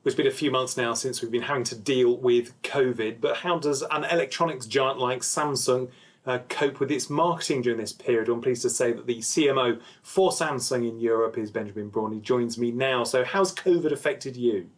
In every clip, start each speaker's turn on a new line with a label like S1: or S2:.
S1: It's been a few months now since we've been having to deal with COVID, but how does an electronics giant like Samsung cope with its marketing during this period? I'm pleased to say that the CMO for Samsung in Europe is Benjamin Braun. He joins me now. So how's COVID affected you?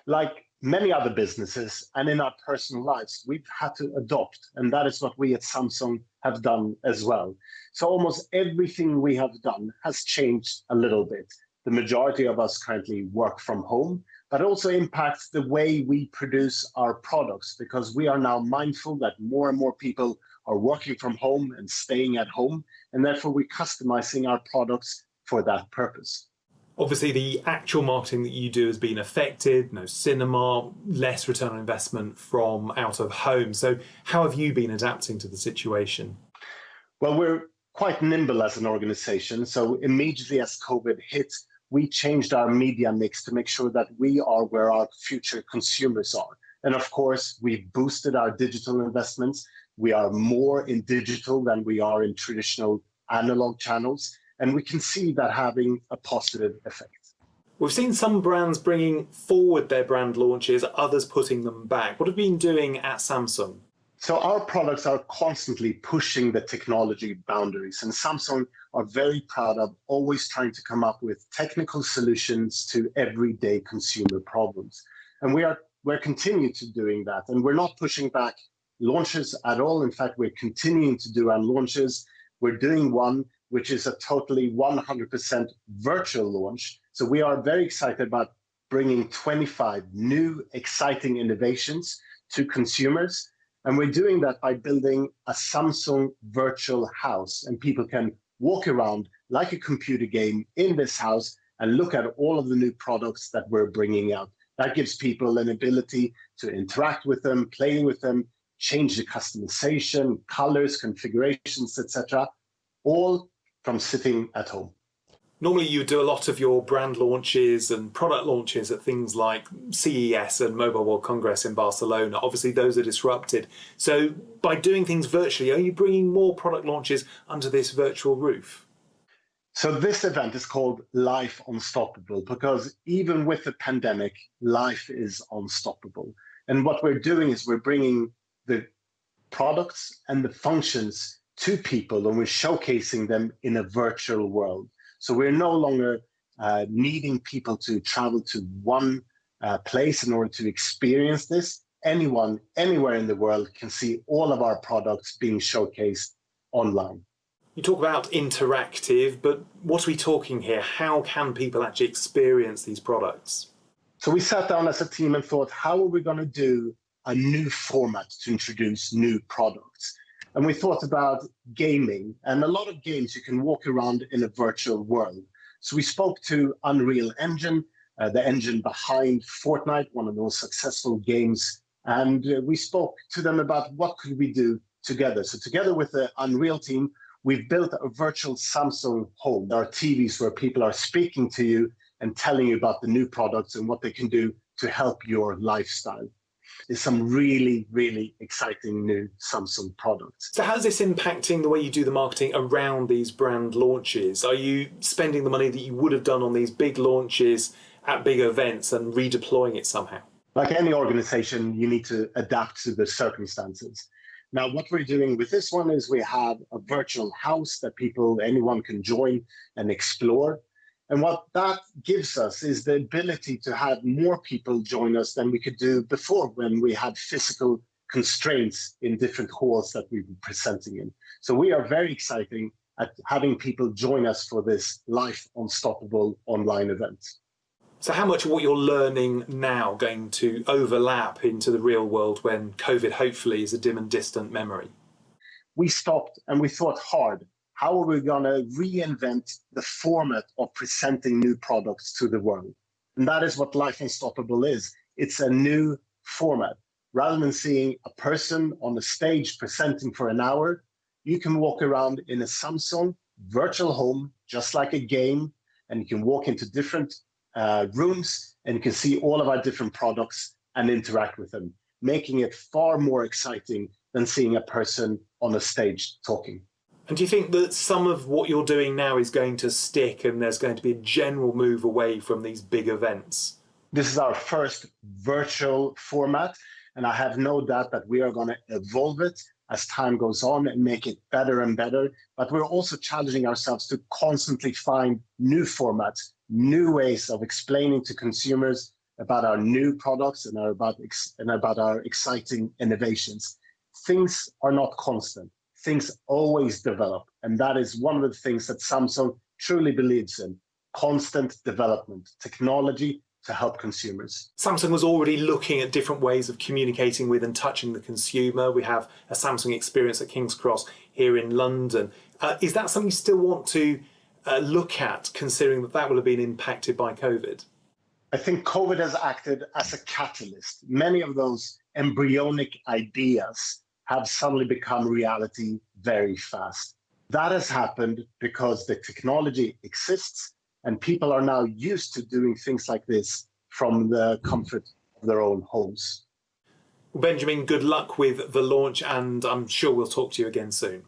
S2: Like many other businesses and in our personal lives, we've had to adopt, and that is what we at Samsung have done as well. So almost everything we have done has changed a little bit. The majority of us currently work from home, but it also impacts the way we produce our products, because we are now mindful that more and more people are working from home and staying at home, and therefore we're customizing our products for that purpose.
S1: Obviously, the actual marketing that you do has been affected, no cinema, less return on investment from out of home. So how have you been adapting to the situation?
S2: Well, we're quite nimble as an organization. So immediately as COVID hit, we changed our media mix to make sure that we are where our future consumers are. And of course, we've boosted our digital investments. We are more in digital than we are in traditional analog channels. And we can see that having a positive effect.
S1: We've seen some brands bringing forward their brand launches, others putting them back. What have you been doing at Samsung?
S2: So our products are constantly pushing the technology boundaries, and Samsung are very proud of always trying to come up with technical solutions to everyday consumer problems. And we're continuing to doing that, and we're not pushing back launches at all. In fact, we're continuing to do our launches. We're doing one which is a totally 100% virtual launch. So we are very excited about bringing 25 new exciting innovations to consumers. And we're doing that by building a Samsung virtual house. And people can walk around like a computer game in this house and look at all of the new products that we're bringing out. That gives people an ability to interact with them, play with them, change the customization, colors, configurations, etc., all from sitting at home.
S1: Normally you do a lot of your brand launches and product launches at things like CES and Mobile World Congress in Barcelona. Obviously those are disrupted. So by doing things virtually, are you bringing more product launches under this virtual roof?
S2: So this event is called Life Unstoppable because even with the pandemic, life is unstoppable. And what we're doing is we're bringing the products and the functions to people, and we're showcasing them in a virtual world. So we're no longer needing people to travel to one place in order to experience this. Anyone, anywhere in the world can see all of our products being showcased online.
S1: You talk about interactive, but what are we talking here? How can people actually experience these products?
S2: So we sat down as a team and thought, how are we going to do a new format to introduce new products? And we thought about gaming, and a lot of games you can walk around in a virtual world. So we spoke to Unreal Engine, the engine behind Fortnite, one of the most successful games. And we spoke to them about what could we do together. So together with the Unreal team, we've built a virtual Samsung home. There are TVs where people are speaking to you and telling you about the new products and what they can do to help your lifestyle. There's some really, really exciting new Samsung products.
S1: So how's this impacting the way you do the marketing around these brand launches? Are you spending the money that you would have done on these big launches at big events and redeploying it somehow?
S2: Like any organization, you need to adapt to the circumstances. Now, what we're doing with this one is we have a virtual house that anyone can join and explore. And what that gives us is the ability to have more people join us than we could do before when we had physical constraints in different halls that we were presenting in. So we are very excited at having people join us for this Life Unstoppable online event.
S1: So how much of what you're learning now going to overlap into the real world when COVID hopefully is a dim and distant memory?
S2: We stopped and we thought hard. How are we going to reinvent the format of presenting new products to the world? And that is what Life Unstoppable is. It's a new format. Rather than seeing a person on the stage presenting for an hour, you can walk around in a Samsung virtual home, just like a game, and you can walk into different rooms and you can see all of our different products and interact with them, making it far more exciting than seeing a person on a stage talking.
S1: And do you think that some of what you're doing now is going to stick and there's going to be a general move away from these big events?
S2: This is our first virtual format, and I have no doubt that we are going to evolve it as time goes on and make it better and better. But we're also challenging ourselves to constantly find new formats, new ways of explaining to consumers about our new products and about our exciting innovations. Things are not constant. Things always develop. And that is one of the things that Samsung truly believes in: constant development, technology to help consumers.
S1: Samsung was already looking at different ways of communicating with and touching the consumer. We have a Samsung experience at King's Cross here in London. Is that something you still want to look at, considering that that will have been impacted by COVID?
S2: I think COVID has acted as a catalyst. Many of those embryonic ideas have suddenly become reality very fast. That has happened because the technology exists and people are now used to doing things like this from the comfort of their own homes.
S1: Benjamin, good luck with the launch, and I'm sure we'll talk to you again soon.